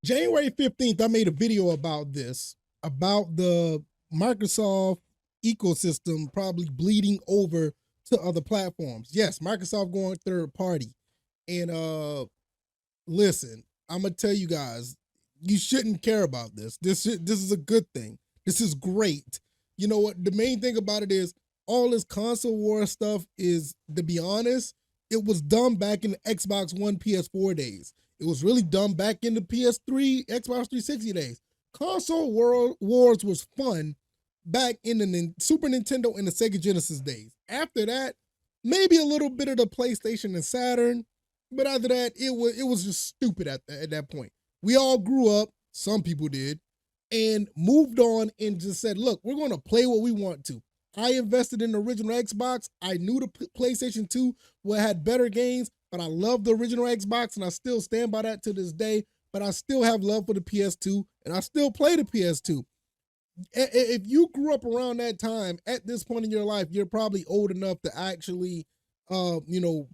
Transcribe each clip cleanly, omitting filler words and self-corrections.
January 15th, I made a video about this, about the Microsoft ecosystem probably bleeding over to other platforms. Yes, Microsoft going third party. And listen, I'm gonna tell you guys, you shouldn't care about this. This is a good thing. This is great. You know what? The main thing about it is all this console war stuff is, to be honest, it was dumb back in the Xbox One PS4 days. It was really dumb back in the PS3, Xbox 360 days. Console wars was fun back in the Super Nintendo and the Sega Genesis days. After that, maybe a little bit of the PlayStation and Saturn, but after that, it was just stupid at that point. We all grew up, some people did, and moved on and just said, look, we're going to play what we want to. I invested in the original Xbox. I knew the PlayStation 2 had better games, but I love the original Xbox, and I still stand by that to this day. But I still have love for the PS2, and I still play the PS2. If you grew up around that time, at this point in your life, you're probably old enough to actually,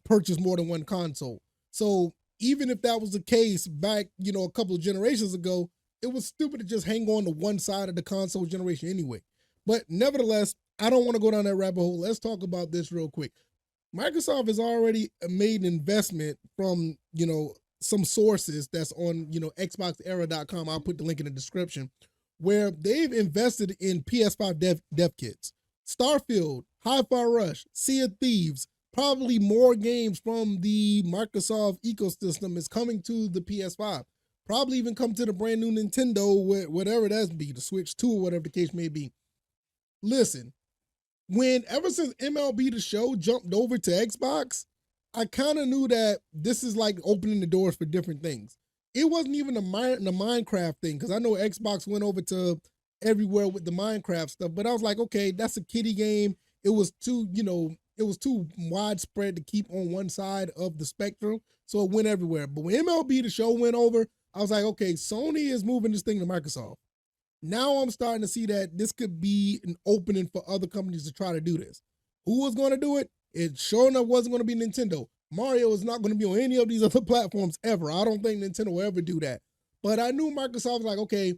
purchase more than one console. So even if that was the case back, a couple of generations ago, it was stupid to just hang on to one side of the console generation anyway. But nevertheless, I don't want to go down that rabbit hole. Let's talk about this real quick. Microsoft has already made an investment from, some sources that's on, xboxera.com. I'll put the link in the description, where they've invested in PS5 dev kits. Starfield, Hi-Fi Rush, Sea of Thieves, probably more games from the Microsoft ecosystem is coming to the PS5. Probably even come to the brand new Nintendo, whatever that be, the Switch 2 or whatever the case may be. Listen, ever since MLB The Show jumped over to Xbox, I kind of knew that this is like opening the doors for different things. It wasn't even the Minecraft thing, because I know Xbox went over to everywhere with the Minecraft stuff, but I was like, okay, that's a kiddie game. It was too widespread to keep on one side of the spectrum, so it went everywhere. But when MLB The Show went over, I was like, okay, Sony is moving this thing to Microsoft. Now I'm starting to see that this could be an opening for other companies to try to do this. Who was going to do it? It sure enough wasn't going to be Nintendo. Mario is not going to be on any of these other platforms ever. I don't think Nintendo will ever do that. But I knew Microsoft was like, okay,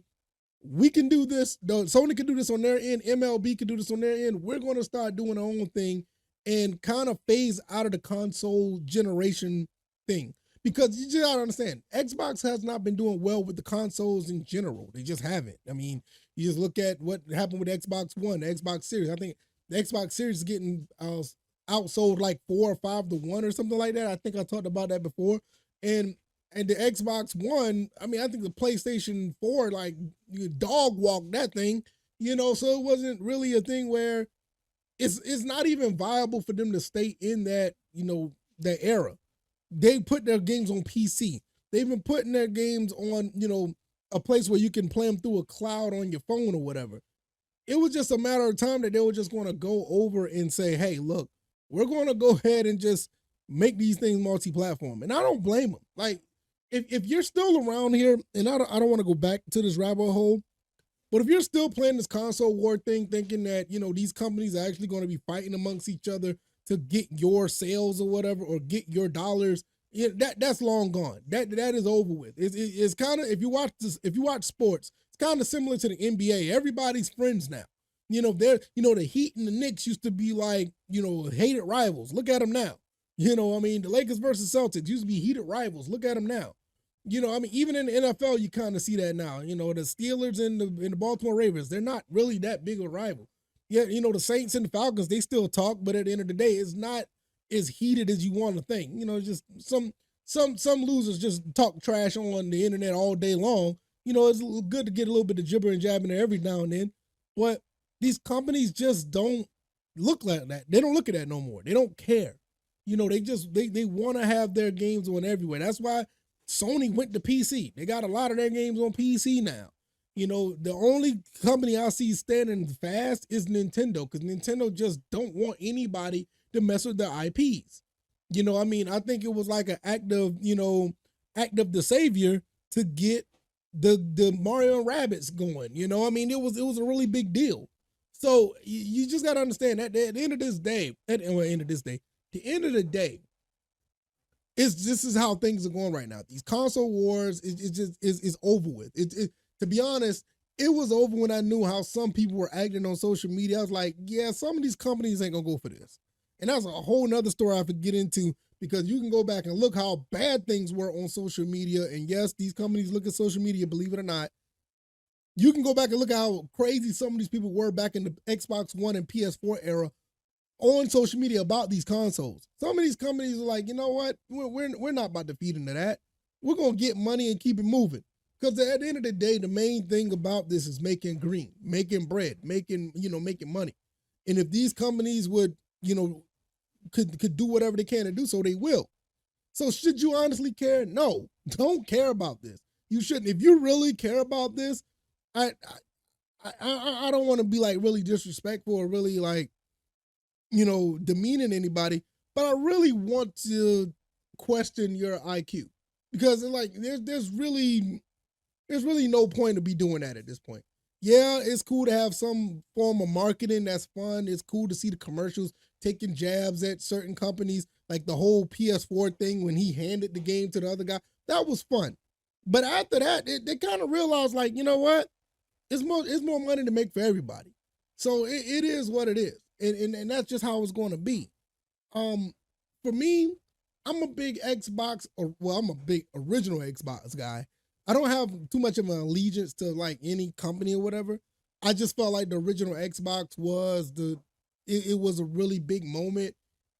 we can do this. Sony can do this on their end. MLB can do this on their end. We're going to start doing our own thing and kind of phase out of the console generation thing. Because you just gotta understand, Xbox has not been doing well with the consoles in general. They just haven't. I mean, you just look at what happened with Xbox One, the Xbox Series. I think the Xbox Series is getting outsold like 4 or 5-1 or something like that. I think I talked about that before. And the Xbox One, I mean, I think the PlayStation 4, like, you dog walked that thing, so it wasn't really a thing where it's not even viable for them to stay in that, that era. They put their games on PC. They've been putting their games on, a place where you can play them through a cloud on your phone or whatever. It was just a matter of time that they were just going to go over and say, hey, look, we're going to go ahead and just make these things multi-platform. And I don't blame them. Like, if you're still around here, and I don't want to go back to this rabbit hole, but if you're still playing this console war thing, thinking that, these companies are actually going to be fighting amongst each other to get your sales or whatever, or get your dollars, that's long gone. That is over with. It's kind of, if you watch sports, it's kind of similar to the NBA. Everybody's friends now. The Heat and the Knicks used to be like, hated rivals. Look at them now. The Lakers versus Celtics used to be heated rivals. Look at them now. Even in the NFL, you kind of see that now. The Steelers and the Baltimore Ravens, they're not really that big of a rival. Yeah, the Saints and the Falcons, they still talk, but at the end of the day, it's not as heated as you want to think. Just some losers just talk trash on the internet all day long. It's good to get a little bit of gibber and jab in there every now and then, but these companies just don't look like that. They don't look at that no more. They don't care. They want to have their games on everywhere. That's why Sony went to PC. They got a lot of their games on PC now. The only company I see standing fast is Nintendo, because Nintendo just don't want anybody to mess with their IPs. I think it was like an act of the savior to get the Mario and Rabbids going. It was a really big deal. So you just got to understand that at the end of the day, This is how things are going right now. These console wars is over with. To be honest, it was over when I knew how some people were acting on social media. I was like, yeah, some of these companies ain't gonna go for this. And that's a whole nother story I could get into, because you can go back and look how bad things were on social media. And yes, these companies look at social media, believe it or not. You can go back and look at how crazy some of these people were back in the Xbox One and PS4 era on social media about these consoles. Some of these companies are like, you know what? We're not about to feed into that. We're going to get money and keep it moving. Because at the end of the day, the main thing about this is making green, making bread, making money. And if these companies would, could do whatever they can to do so, they will. So should you honestly care? No, don't care about this. You shouldn't. If you really care about this, I don't want to be like really disrespectful or really like, demeaning anybody, but I really want to question your IQ, because like there's really no point to be doing that at this point. Yeah, it's cool to have some form of marketing that's fun. It's cool to see the commercials taking jabs at certain companies, like the whole PS4 thing when he handed the game to the other guy. That was fun. But after that, they kind of realized, like, you know what? It's more money to make for everybody. So it is what it is. And that's just how it's going to be. For me, I'm a big Xbox, I'm a big original Xbox guy. I don't have too much of an allegiance to like any company or whatever. I just felt like the original Xbox was it was a really big moment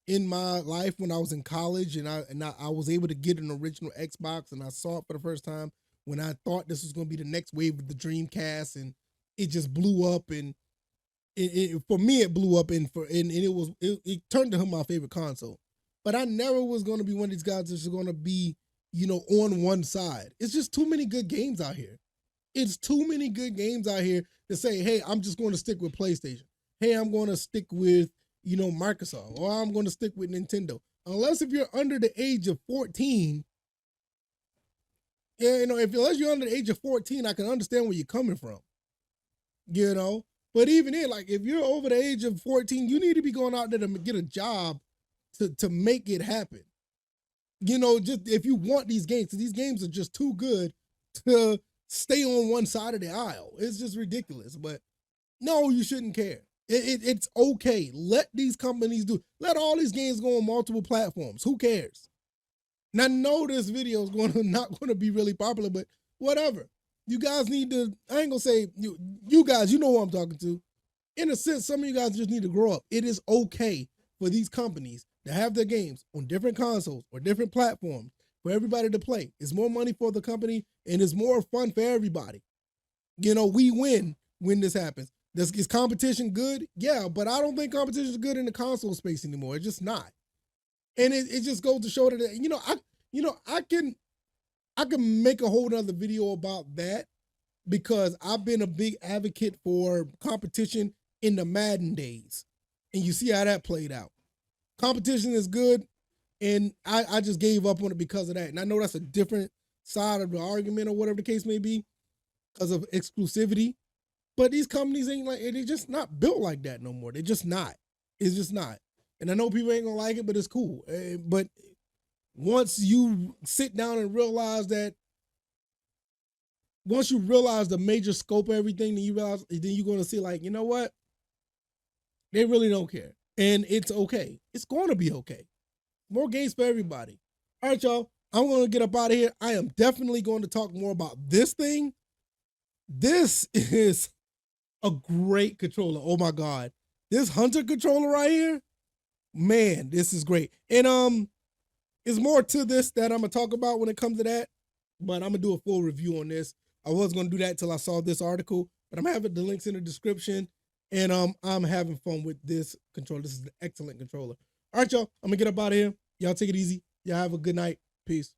in my life when I was in college, and I was able to get an original Xbox, and I saw it for the first time when I thought this was going to be the next wave of the Dreamcast, and it just blew up. And for me, it blew up, and it turned to my favorite console. But I never was going to be one of these guys that's going to be, on one side. It's just too many good games out here. It's too many good games out here to say, hey, I'm just going to stick with PlayStation. Hey, I'm going to stick with, Microsoft, or I'm going to stick with Nintendo. Unless if you're under the age of 14, unless you're under the age of 14, I can understand where you're coming from. But even then, like if you're over the age of 14, you need to be going out there to get a job to make it happen. Just if you want these games, because these games are just too good to stay on one side of the aisle. It's just ridiculous. But no, you shouldn't care. It's okay. Let these companies do. Let all these games go on multiple platforms. Who cares? Now, I know this video is not going to be really popular, but whatever. You guys need to, I ain't going to say, you guys, you know who I'm talking to. In a sense, some of you guys just need to grow up. It is okay for these companies to have their games on different consoles or different platforms for everybody to play. It's more money for the company, and it's more fun for everybody. We win when this happens. Is competition good? Yeah, but I don't think competition is good in the console space anymore. It's just not. And it just goes to show that, I can make a whole nother video about that, because I've been a big advocate for competition in the Madden days. And you see how that played out. Competition is good, and I just gave up on it because of that. And I know that's a different side of the argument or whatever the case may be, because of exclusivity. But these companies they're just not built like that no more. They're just not. It's just not. And I know people ain't gonna like it, but it's cool. But once you sit down and realize that, once you realize the major scope of everything, then you're gonna see, like, you know what? They really don't care. And it's okay. It's gonna be okay. More games for everybody. All right, y'all. I'm gonna get up out of here. I am definitely going to talk more about this thing. This is a great controller. Oh my God. This Hunter controller right here, man, this is great. And there's more to this that I'm gonna talk about when it comes to that, but I'm gonna do a full review on this. I was gonna do that till I saw this article, but I'm having the links in the description, and I'm having fun with this controller. This is an excellent controller. All right, y'all, I'm gonna get up out of here. Y'all take it easy. Y'all have a good night. Peace.